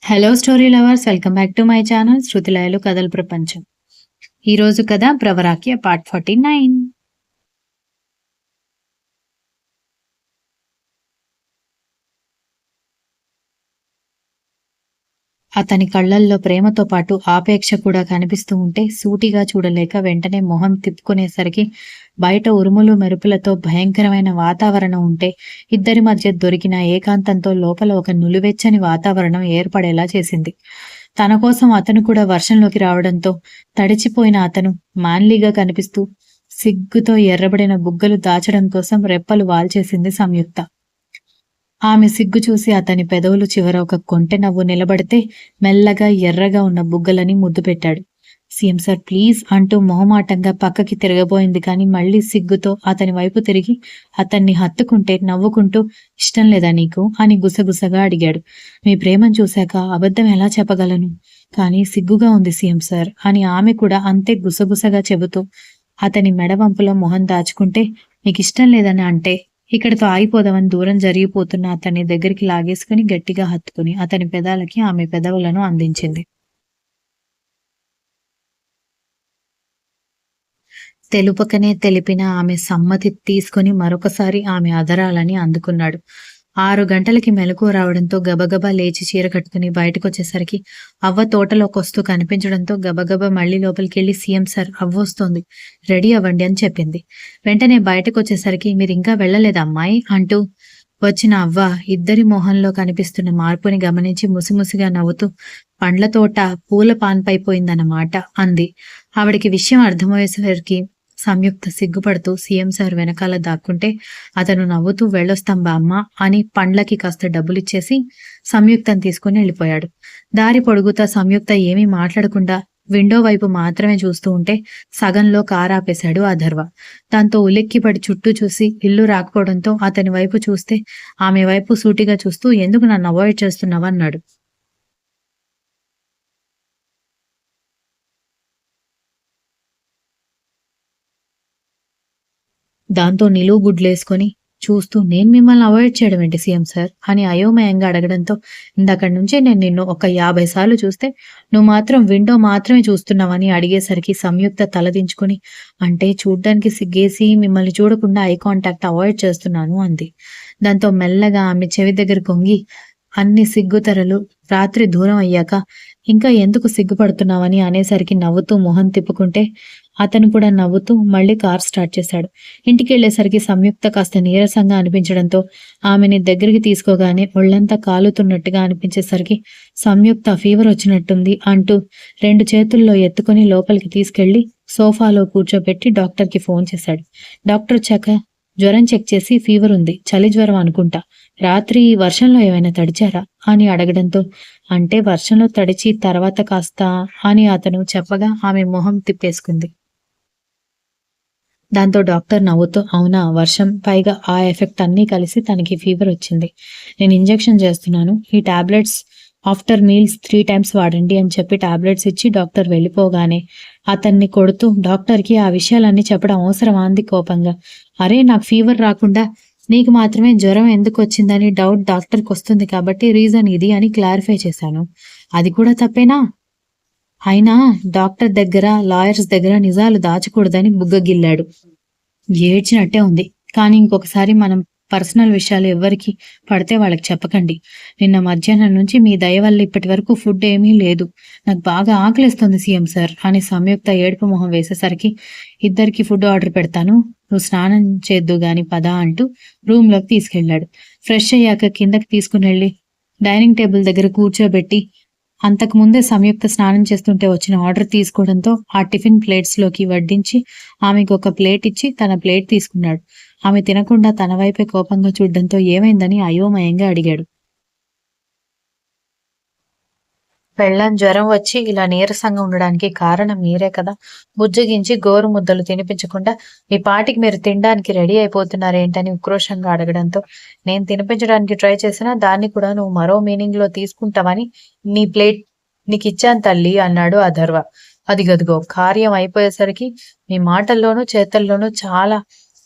Hello story lovers, welcome back to my channel శృతిలయలు కథల ప్రపంచం. ఈరోజు కథ ప్రవరాఖ్య పార్ట్ 49. అతని కళ్ళల్లో ప్రేమతో పాటు ఆపేక్ష కూడా కనిపిస్తూ ఉంటే సూటిగా చూడలేక వెంటనే మొహం తిప్పుకునేసరికి బయట ఉరుములు మెరుపులతో భయంకరమైన వాతావరణం ఉంటే ఇద్దరి మధ్య దొరికిన ఏకాంతంతో లోపల ఒక నులివెచ్చని వాతావరణం ఏర్పడేలా చేసింది. తన కోసం అతను కూడా వర్షంలోకి రావడంతో తడిచిపోయిన అతను మాన్లీగా కనిపిస్తూ సిగ్గుతో ఎర్రబడిన బుగ్గలు దాచడం కోసం రెప్పలు వాల్చేసింది సంయుక్త. ఆమె సిగ్గు చూసి అతని పెదవులు చివర ఒక కొంటె నవ్వు నిలబడితే మెల్లగా ఎర్రగా ఉన్న బుగ్గలని ముద్దు పెట్టాడు. సీఎం సార్ ప్లీజ్ అంటూ మొహమాటంగా పక్కకి తిరగబోయింది కానీ మళ్ళీ సిగ్గుతో అతని వైపు తిరిగి అతన్ని హత్తుకుంటే నవ్వుకుంటూ ఇష్టం లేదా నీకు అని గుసగుసగా అడిగాడు. మీ ప్రేమను చూశాక అబద్ధం ఎలా చెప్పగలను, కానీ సిగ్గుగా ఉంది సీఎం సార్ అని ఆమె కూడా అంతే గుసగుసగా చెబుతూ అతని మెడవంపులో మొహం దాచుకుంటే నీకు ఇష్టం లేదని అంటే ఇక్కడితో ఆగిపోదామని దూరం జరిగిపోతున్న అతన్ని దగ్గరికి లాగేసుకుని గట్టిగా హత్తుకుని అతని పెదాలకి ఆమె పెదవులను అందించింది. తెలుపకనే తెలిపిన ఆమె సమ్మతి తీసుకుని మరొకసారి ఆమె అధరాలని అందుకున్నాడు. 6 గంటలకి మెలకువ రావడంతో గబగబా లేచి చీర కట్టుకుని బయటకొచ్చేసరికి అవ్వ తోటలోకొస్తూ కనిపించడంతో గబగబా మళ్ళీ లోపలికెళ్ళి సీఎం సార్ అవ్వొస్తోంది, రెడీ అవ్వండి అని చెప్పింది. వెంటనే బయటకొచ్చేసరికి మీరింకా వెళ్ళలేదా అమ్మాయి అంటూ వచ్చిన అవ్వ ఇద్దరి మొహంలో కనిపిస్తున్న మార్పుని గమనించి ముసిముసిగా నవ్వుతూ పండ్ల తోట పూల పాన్పైపోయిందన్నమాట అంది. ఆవిడికి విషయం అర్థమయ్యేసరికి సంయుక్త సిగ్గుపడుతూ సీఎం సార్ వెనకాల దాక్కుంటే అతను నవ్వుతూ వెళ్ళొస్తాం బామ్మ అని పండ్లకి కాస్త డబ్బులిచ్చేసి సంయుక్తను తీసుకుని వెళ్ళిపోయాడు. దారి పొడుగుతా సంయుక్త ఏమీ మాట్లాడకుండా విండో వైపు మాత్రమే చూస్తూ ఉంటే సగంలో కారాపేశాడు అధర్వ. దాంతో ఉలిక్కిపడి చుట్టూ చూసి ఇల్లు రాకపోవడంతో అతని వైపు చూస్తే ఆమె వైపు సూటిగా చూస్తూ ఎందుకు నన్ను అవాయిడ్ చేస్తున్నావన్నాడు. దాంతో నిలువు గుడ్లేసుకొని చూస్తూ నేను మిమ్మల్ని అవాయిడ్ చేయడం ఏంటి సీఎం సార్ అని అయోమయంగా అడగడంతో ఇందక్కడి నుంచే నేను నిన్ను ఒక 50 సార్లు చూస్తే నువ్వు మాత్రం విండో మాత్రమే చూస్తున్నావని అడిగేసరికి సంయుక్త తలదించుకొని అంటే చూడ్డానికి సిగ్గేసి మిమ్మల్ని చూడకుండా ఐ కాంటాక్ట్ అవాయిడ్ చేస్తున్నాను అంది. దాంతో మెల్లగా ఆమె చెవి దగ్గర కొంగి అన్ని సిగ్గుతెరలు రాత్రి దూరం అయ్యాక ఇంకా ఎందుకు సిగ్గుపడుతున్నావని అనేసరికి నవ్వుతూ మొహం తిప్పుకుంటే అతను కూడా నవ్వుతూ మళ్ళీ కార్ స్టార్ట్ చేశాడు. ఇంటికి వెళ్లేసరికి సంయుక్త కాస్త నీరసంగా అనిపించడంతో ఆమెని దగ్గరికి తీసుకోగానే ఒళ్లంతా కాలుతున్నట్టుగా అనిపించేసరికి సంయుక్త ఫీవర్ వచ్చినట్టుంది అంటూ 2 చేతుల్లో ఎత్తుకుని లోపలికి తీసుకెళ్లి సోఫాలో కూర్చోబెట్టి డాక్టర్కి ఫోన్ చేశాడు. డాక్టర్ వచ్చాక జ్వరం చెక్ చేసి ఫీవర్ ఉంది, చలి జ్వరం అనుకుంటా, రాత్రి వర్షంలో ఏమైనా తడిచారా అని అడగడంతో అంటే వర్షంలో తడిచి తర్వాత కాస్త అని అతను చెప్పగా ఆమె మొహం తిప్పేసుకుంది. దాంతో డాక్టర్ నవ్వుతూ అవునా వర్షం పైగా ఆ ఎఫెక్ట్ అన్నీ కలిసి తనకి ఫీవర్ వచ్చింది, నేను ఇంజెక్షన్ చేస్తున్నాను, ఈ టాబ్లెట్స్ ఆఫ్టర్ మీల్స్ 3 times వాడండి అని చెప్పి టాబ్లెట్స్ ఇచ్చి డాక్టర్ వెళ్ళిపోగానే అతన్ని కొడుతూ డాక్టర్కి ఆ విషయాలన్నీ చెప్పడం అవసరమా అంది కోపంగా. అరే నాకు ఫీవర్ రాకుండా నీకు మాత్రమే జ్వరం ఎందుకు వచ్చిందని డౌట్ డాక్టర్కి వస్తుంది కాబట్టి రీజన్ ఇది అని క్లారిఫై చేశాను, అది కూడా తప్పేనా? అయినా డాక్టర్ దగ్గర లాయర్స్ దగ్గర నిజాలు దాచకూడదని బుగ్గగిల్లాడు. ఏడ్చినట్టే ఉంది, కానీ ఇంకొకసారి మనం పర్సనల్ విషయాలు ఎవరికి పడితే వాళ్ళకి చెప్పకండి. నిన్న మధ్యాహ్నం నుంచి మీ దయ వల్ల ఇప్పటి వరకు ఫుడ్ ఏమీ లేదు, నాకు బాగా ఆకలిస్తుంది సీఎం సార్ అని సంయుక్త ఏడుపు మొహం వేసేసరికి ఇద్దరికి ఫుడ్ ఆర్డర్ పెడతాను, నువ్వు స్నానం చేద్దు గాని పదా అంటూ రూమ్లోకి తీసుకెళ్లాడు. ఫ్రెష్ అయ్యాక కిందకి తీసుకుని వెళ్ళి డైనింగ్ టేబుల్ దగ్గర కూర్చోబెట్టి అంతకుముందే సంయుక్త స్నానం చేస్తుంటే వచ్చిన ఆర్డర్ తీసుకోవడంతో ఆ టిఫిన్ ప్లేట్స్లోకి వడ్డించి ఆమెకు ఒక ప్లేట్ ఇచ్చి తన ప్లేట్ తీసుకున్నాడు. ఆమె తినకుండా తన వైపే కోపంగా చూడడంతో ఏమైందని అయోమయంగా అడిగాడు. పెళ్ళాం జ్వరం వచ్చి ఇలా నీరసంగా ఉండడానికి కారణం మీరే కదా, బుజ్జగించి గోరు ముద్దలు తినిపించకుండా మీ పాటికి మీరు తినడానికి రెడీ అయిపోతున్నారేంటని ఉక్రోషంగా అడగడంతో నేను తినిపించడానికి ట్రై చేసినా దాన్ని కూడా నువ్వు మరో మీనింగ్ లో తీసుకుంటావని నీ ప్లేట్ నీకు ఇచ్చాను తల్లి అన్నాడు అధర్వ. అది గదిగో కార్యం అయిపోయేసరికి మీ మాటల్లోనూ చేతల్లోనూ చాలా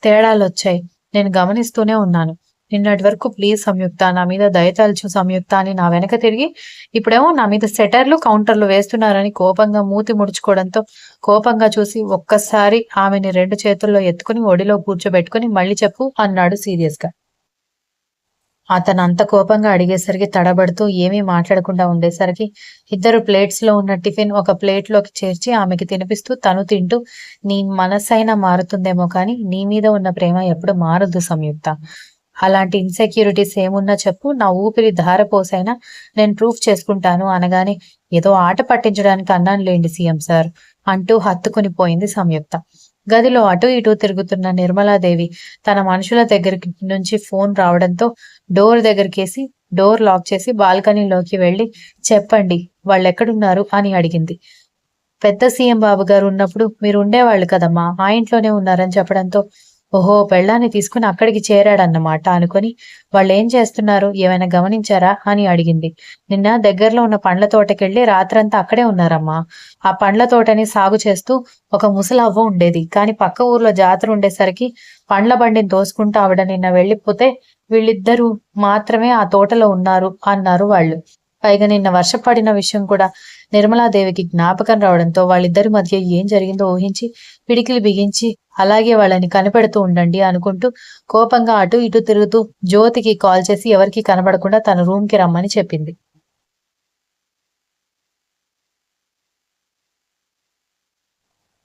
తేడాలు వచ్చాయి, నేను గమనిస్తూనే ఉన్నాను, నిన్నటి వరకు ప్లీజ్ సంయుక్త, నా మీద దయతలచు సంయుక్త అని నా వెనక తిరిగి ఇప్పుడేమో నా మీద సెటర్లు కౌంటర్లు వేస్తున్నారని కోపంగా మూతి ముడుచుకోవడంతో కోపంగా చూసి ఒక్కసారి ఆమెని 2 చేతుల్లో ఎత్తుకుని ఒడిలో కూర్చోబెట్టుకుని మళ్ళీ చెప్పు అన్నాడు సీరియస్గా. అతను అంత కోపంగా అడిగేసరికి తడబడుతూ ఏమీ మాట్లాడకుండా ఉండేసరికి ఇద్దరు ప్లేట్స్లో ఉన్న టిఫిన్ ఒక ప్లేట్లోకి చేర్చి ఆమెకి తినిపిస్తూ తను తింటూ, నీ మనసైనా మారుతుందేమో కానీ నీ మీద ఉన్న ప్రేమ ఎప్పుడు మారదు సంయుక్త. అలాంటి ఇన్సెక్యూరిటీస్ ఏమున్నా చెప్పు, నా ఊపిరి ధారపోసైనా నేను ప్రూఫ్ చేసుకుంటాను అనగానే ఏదో ఆట పట్టించడానికి అన్నాను లేండి సీఎం సార్ అంటూ హత్తుకుని పోయింది సంయుక్త. గదిలో అటూ ఇటూ తిరుగుతున్న నిర్మలాదేవి తన మనుషుల దగ్గరికి నుంచి ఫోన్ రావడంతో డోర్ దగ్గరికేసి డోర్ లాక్ చేసి బాల్కనీలోకి వెళ్లి చెప్పండి వాళ్ళెక్కడున్నారు అని అడిగింది. పెద్ద సీఎం బాబు గారు ఉన్నప్పుడు మీరు ఉండేవాళ్ళు కదమ్మా, ఆ ఇంట్లోనే ఉన్నారని చెప్పడంతో ఓహో పెళ్ళాన్ని తీసుకుని అక్కడికి చేరాడన్నమాట అనుకుని వాళ్ళేం చేస్తున్నారు ఏమైనా గమనించారా అని అడిగింది. నిన్న దగ్గరలో ఉన్న పండ్ల తోటకెళ్ళి రాత్రంతా అక్కడే ఉన్నారమ్మా. ఆ పండ్ల తోటని సాగు చేస్తూ ఒక ముసలవ్వ ఉండేది. కానీ పక్క ఊర్లో జాతర ఉండేసరికి పండ్ల బండిని తోసుకుంటూ ఆవిడ నిన్న వెళ్ళిపోతే వీళ్ళిద్దరూ మాత్రమే ఆ తోటలో ఉన్నారు అన్నారు వాళ్ళు. పైగా నిన్న వర్షం పడిన విషయం కూడా నిర్మలాదేవికి జ్ఞాపకం రావడంతో వాళ్ళిద్దరి మధ్య ఏం జరిగిందో ఊహించి పిడికిలి బిగించి అలాగే వాళ్ళని కనిపెడుతూ ఉండండి అనుకుంటూ కోపంగా అటు ఇటు తిరుగుతూ జ్యోతికి కాల్ చేసి ఎవరికీ కనబడకుండా తన రూమ్కి రమ్మని చెప్పింది.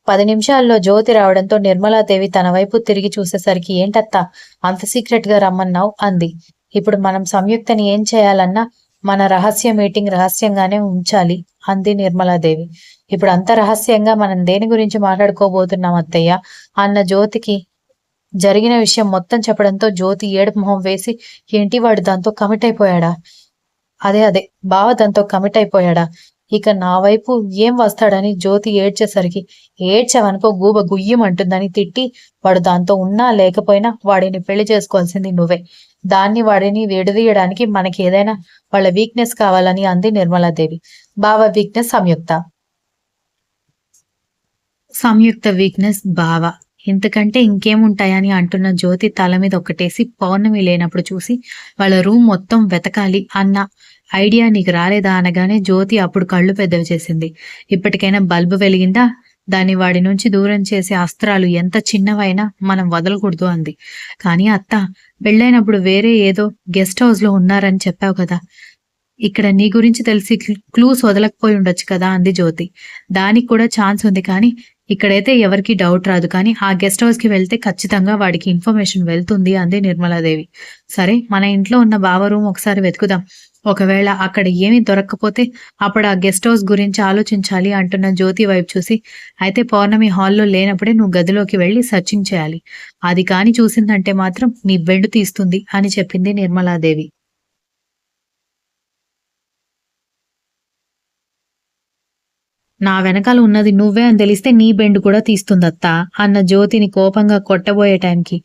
10 నిమిషాల్లో జ్యోతి రావడంతో నిర్మలాదేవి తన వైపు తిరిగి చూసేసరికి ఏంటత్తా అంత సీక్రెట్ గా రమ్మన్నావు అంది. ఇప్పుడు మనం సంయుక్తని ఏం చేయాలన్నా మన రహస్య మీటింగ్ రహస్యంగానే ఉంచాలి అంది నిర్మలాదేవి. ఇప్పుడు అంత రహస్యంగా మనం దేని గురించి మాట్లాడుకోబోతున్నాం అత్తయ్య అన్న జ్యోతికి జరిగిన విషయం మొత్తం చెప్పడంతో జ్యోతి ఏడుపు మొహం వేసి ఏంటి వాడు దాంతో కమిట్ అయిపోయాడా, అదే బావ దాంతో కమిట్ అయిపోయాడా, ఇక నా వైపు ఏం వస్తాడని జ్యోతి ఏడ్చేసరికి ఏడ్చావనుకో గూబ గుయ్యమంటుందని తిట్టి వాడు దాంతో ఉన్నా లేకపోయినా వాడిని పెళ్లి చేసుకోవాల్సింది నువ్వే, వాడిని విడదీయడానికి మనకి ఏదైనా వాళ్ళ వీక్నెస్ కావాలని అంది నిర్మలాదేవి. బావ వీక్నెస్ సంయుక్త వీక్నెస్ బావ, ఇంతకంటే ఇంకేముంటాయని అంటున్న జ్యోతి తల మీద ఒక్కటేసి పౌర్ణమి లేనప్పుడు చూసి వాళ్ళ రూమ్ మొత్తం వెతకాలి అన్న ఐడియా నీకు రాలేదా అనగానే జ్యోతి అప్పుడు కళ్ళు పెద్దవి చేసింది. ఇప్పటికైనా బల్బు వెలిగిందా, దాన్ని వాడి నుంచి దూరం చేసే అస్త్రాలు ఎంత చిన్నవైనా మనం వదలకూడదు అంది. కానీ అత్త పెళ్ళైనప్పుడు వేరే ఏదో గెస్ట్ హౌస్ లో ఉన్నారని చెప్పావు కదా, ఇక్కడ నీ గురించి తెలిసి క్లూస్ వదలకపోయి ఉండొచ్చు కదా అంది జ్యోతి. దానికి కూడా ఛాన్స్ ఉంది కానీ ఇక్కడైతే ఎవరికి డౌట్ రాదు, కానీ ఆ గెస్ట్ హౌస్ కి వెళ్తే ఖచ్చితంగా వాడికి ఇన్ఫర్మేషన్ వెళ్తుంది అంది నిర్మలాదేవి. సరే మన ఇంట్లో ఉన్న బావ రూమ్ ఒకసారి వెతుకుదాం, ఒకవేళ అక్కడ ఏమీ దొరక్కపోతే అప్పుడు ఆ గెస్ట్ హౌస్ గురించి ఆలోచించాలి అంటున్న జ్యోతి వైపు చూసి అయితే పౌర్ణమి హాల్లో లేనప్పుడే నువ్వు గదిలోకి వెళ్లి సర్చింగ్ చేయాలి, అది కాని చూసిందంటే మాత్రం నీ బెండు తీస్తుంది అని చెప్పింది నిర్మలాదేవి. నా వెనకాల ఉన్నది నువ్వే అని తెలిస్తే నీ బెండు కూడా తీస్తుందత్తా అన్న జ్యోతిని కోపంగా కొట్టబోయే టైంకి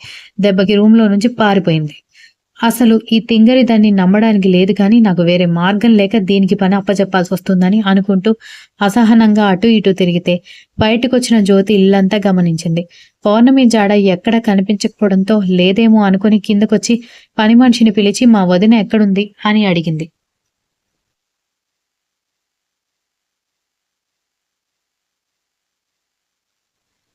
దెబ్బకి రూమ్లో నుంచి పారిపోయింది. అసలు ఈ తింగరి దాన్ని నమ్మడానికి లేదు కానీ నాకు వేరే మార్గం లేక దీనికి పని అప్పచెప్పాల్సి వస్తుందని అనుకుంటూ అసహనంగా అటు ఇటు తిరిగితే బయటకొచ్చిన జ్యోతి ఇల్లంతా గమనించింది. పౌర్ణమి జాడ ఎక్కడ కనిపించకపోవడంతో లేదేమో అనుకుని కిందకొచ్చి పని మనిషిని పిలిచి మా వదిన ఎక్కడుంది అని అడిగింది.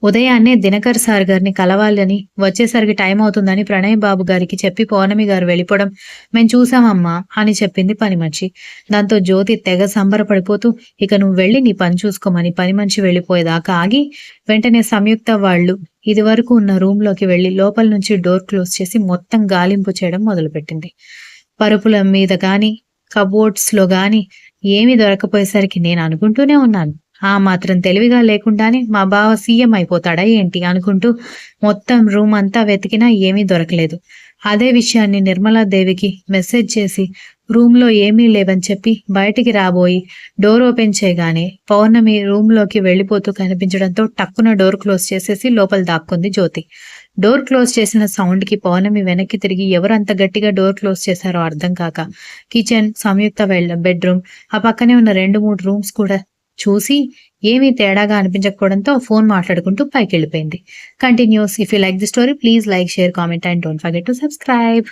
ఉదయాన్నే దినకర్ సార్ గారిని కలవాలని వచ్చేసరికి టైం అవుతుందని ప్రణయ్ బాబు గారికి చెప్పి పౌర్ణమి గారు వెళ్ళిపోవడం మేం చూసామమ్మా అని చెప్పింది పని మనిషి. దాంతో జ్యోతి తెగ సంబరపడిపోతూ ఇక నువ్వు వెళ్ళి నీ పని చూసుకోమని పని మనిషి వెళ్ళిపోయేదాకా ఆగి వెంటనే సంయుక్త వాళ్ళు ఇది వరకు ఉన్న రూమ్లోకి వెళ్లి లోపల నుంచి డోర్ క్లోజ్ చేసి మొత్తం గాలింపు చేయడం మొదలుపెట్టింది. పరుపుల మీద గాని కబోర్డ్స్ లో గాని ఏమీ దొరకపోయేసరికి నేను అనుకుంటూనే ఉన్నాను, ఆ మాత్రం తెలివిగా లేకుండానే మా బావ సీఎం అయిపోతాడా ఏంటి అనుకుంటూ మొత్తం రూమ్ అంతా వెతికినా ఏమీ దొరకలేదు. అదే విషయాన్ని నిర్మలాదేవికి మెసేజ్ చేసి రూమ్లో ఏమీ లేవని చెప్పి బయటికి రాబోయి డోర్ ఓపెన్ చేయగానే పౌర్ణమి రూమ్లోకి వెళ్ళిపోతూ కనిపించడంతో టక్కున డోర్ క్లోజ్ చేసేసి లోపల దాక్కుంది జ్యోతి. డోర్ క్లోజ్ చేసిన సౌండ్కి పౌర్ణమి వెనక్కి తిరిగి ఎవరంత గట్టిగా డోర్ క్లోజ్ చేశారో అర్థం కాక కిచెన్, సంయుక్త బెడ్రూమ్, ఆ పక్కనే ఉన్న 2-3 రూమ్స్ కూడా చూసి ఏమీ తేడాగా అనిపించకపోవడంతో ఫోన్ మాట్లాడుకుంటూ పైకి వెళ్ళిపోయింది. Continuous. If you like the story please like, share, comment and don't forget to subscribe.